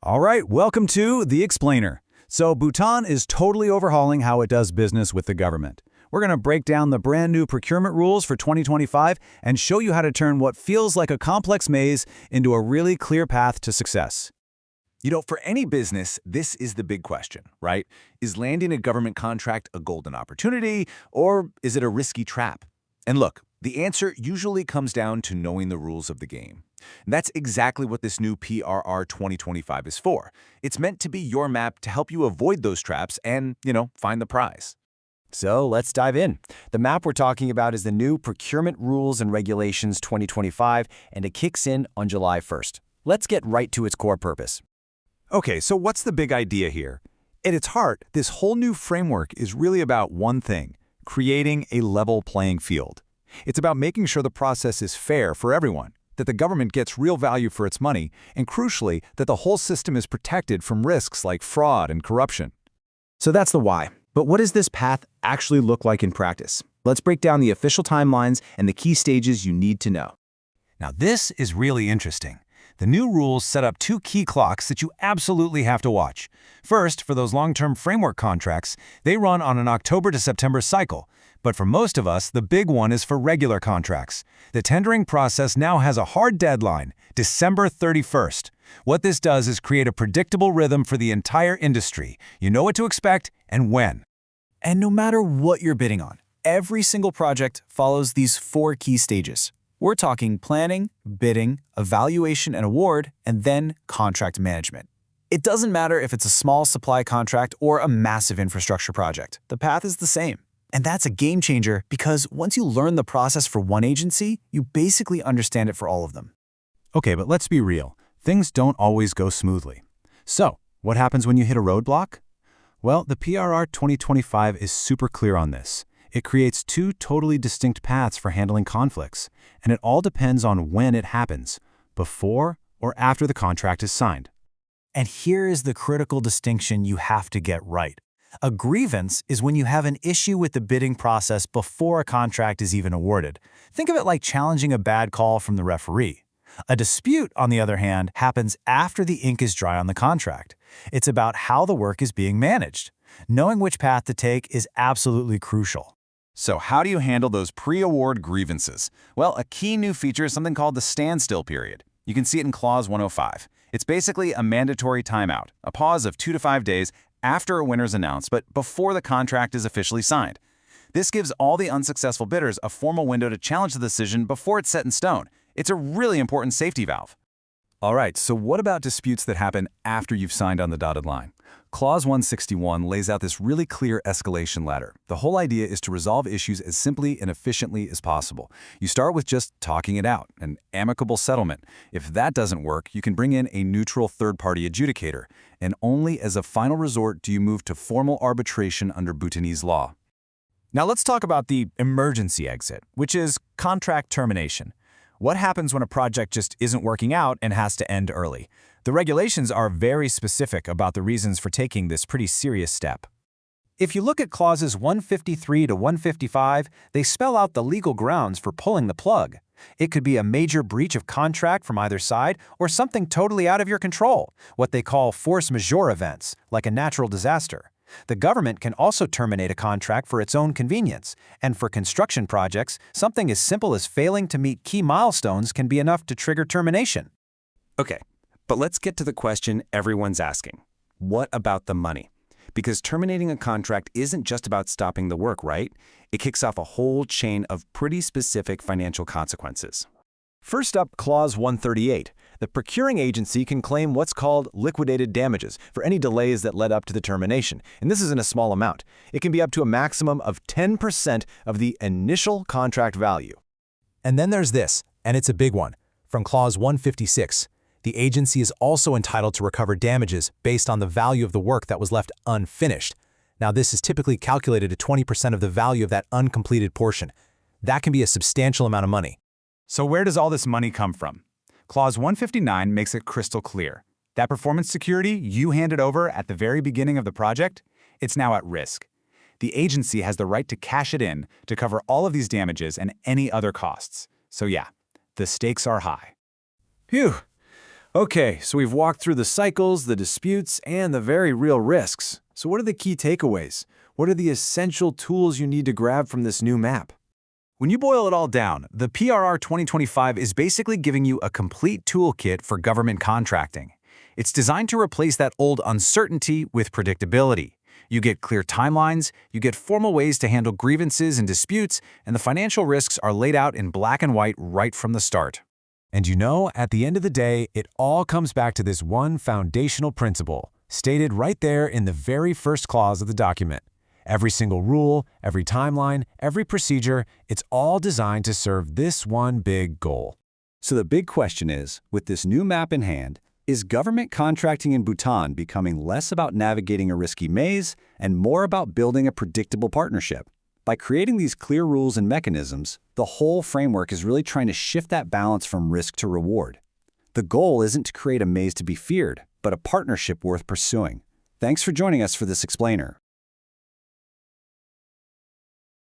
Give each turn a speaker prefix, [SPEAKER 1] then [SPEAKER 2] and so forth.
[SPEAKER 1] All right, welcome to The Explainer. So Bhutan is totally overhauling how it does business with the government. We're going to break down the brand new procurement rules for 2025 and show you how to turn what feels like a complex maze into a really clear path to success.
[SPEAKER 2] For any business, this is the big question, right? Is landing a government contract a golden opportunity, or is it a risky trap? And look, the answer usually comes down to knowing the rules of the game. And that's exactly what this new PRR 2025 is for. It's meant to be your map to help you avoid those traps and, find the prize.
[SPEAKER 3] So let's dive in. The map we're talking about is the new Procurement Rules and Regulations 2025, and it kicks in on July 1st. Let's get right to its core purpose.
[SPEAKER 1] Okay, so what's the big idea here? At its heart, this whole new framework is really about one thing: creating a level playing field. It's about making sure the process is fair for everyone, that the government gets real value for its money, and crucially, that the whole system is protected from risks like fraud and corruption.
[SPEAKER 3] So that's the why. But what does this path actually look like in practice? Let's break down the official timelines and the key stages you need to know.
[SPEAKER 4] Now this is really interesting. The new rules set up two key clocks that you absolutely have to watch. First, for those long-term framework contracts, they run on an October to September cycle. But for most of us, the big one is for regular contracts. The tendering process now has a hard deadline, December 31st. What this does is create a predictable rhythm for the entire industry. You know what to expect and when.
[SPEAKER 5] And no matter what you're bidding on, every single project follows these four key stages. We're talking planning, bidding, evaluation and award, and then contract management. It doesn't matter if it's a small supply contract or a massive infrastructure project. The path is the same. And that's a game changer because once you learn the process for one agency, you basically understand it for all of them.
[SPEAKER 1] Okay, but let's be real. Things don't always go smoothly. So, what happens when you hit a roadblock? Well, the PRR 2025 is super clear on this. It creates two totally distinct paths for handling conflicts, and it all depends on when it happens, before or after the contract is signed.
[SPEAKER 5] And here is the critical distinction you have to get right. A grievance is when you have an issue with the bidding process before a contract is even awarded. Think of it like challenging a bad call from the referee. A dispute, on the other hand, happens after the ink is dry on the contract. It's about how the work is being managed. Knowing which path to take is absolutely crucial.
[SPEAKER 2] So how do you handle those pre-award grievances? Well, a key new feature is something called the standstill period. You can see it in Clause 105. It's basically a mandatory timeout, a pause of 2 to 5 days after a winner is announced, but before the contract is officially signed. This gives all the unsuccessful bidders a formal window to challenge the decision before it's set in stone. It's a really important safety valve.
[SPEAKER 1] All right, so what about disputes that happen after you've signed on the dotted line? Clause 161 lays out this really clear escalation ladder. The whole idea is to resolve issues as simply and efficiently as possible. You start with just talking it out, an amicable settlement. If that doesn't work, you can bring in a neutral third-party adjudicator. And only as a final resort do you move to formal arbitration under Bhutanese law.
[SPEAKER 5] Now let's talk about the emergency exit, which is contract termination. What happens when a project just isn't working out and has to end early? The regulations are very specific about the reasons for taking this pretty serious step. If you look at clauses 153 to 155, they spell out the legal grounds for pulling the plug. It could be a major breach of contract from either side or something totally out of your control, what they call force majeure events, like a natural disaster. The government can also terminate a contract for its own convenience, and for construction projects, something as simple as failing to meet key milestones can be enough to trigger termination.
[SPEAKER 3] Okay, but let's get to the question everyone's asking. What about the money? Because terminating a contract isn't just about stopping the work, right? It kicks off a whole chain of pretty specific financial consequences. First up, Clause 138. The procuring agency can claim what's called liquidated damages for any delays that led up to the termination, and this isn't a small amount. It can be up to a maximum of 10% of the initial contract value.
[SPEAKER 5] And then there's this, and it's a big one. From Clause 156, the agency is also entitled to recover damages based on the value of the work that was left unfinished. Now, this is typically calculated at 20% of the value of that uncompleted portion. That can be a substantial amount of money.
[SPEAKER 1] So where does all this money come from? Clause 159 makes it crystal clear. That performance security you handed over at the very beginning of the project, it's now at risk. The agency has the right to cash it in to cover all of these damages and any other costs. So yeah, the stakes are high.
[SPEAKER 5] Phew. Okay, so we've walked through the cycles, the disputes, and the very real risks. So what are the key takeaways? What are the essential tools you need to grab from this new map?
[SPEAKER 1] When you boil it all down, the PRR 2025 is basically giving you a complete toolkit for government contracting. It's designed to replace that old uncertainty with predictability. You get clear timelines, you get formal ways to handle grievances and disputes, and the financial risks are laid out in black and white right from the start.
[SPEAKER 4] And you know, at the end of the day, it all comes back to this one foundational principle, stated right there in the very first clause of the document. Every single rule, every timeline, every procedure, it's all designed to serve this one big goal.
[SPEAKER 2] So the big question is, with this new map in hand, is government contracting in Bhutan becoming less about navigating a risky maze and more about building a predictable partnership? By creating these clear rules and mechanisms, the whole framework is really trying to shift that balance from risk to reward. The goal isn't to create a maze to be feared, but a partnership worth pursuing. Thanks for joining us for this explainer.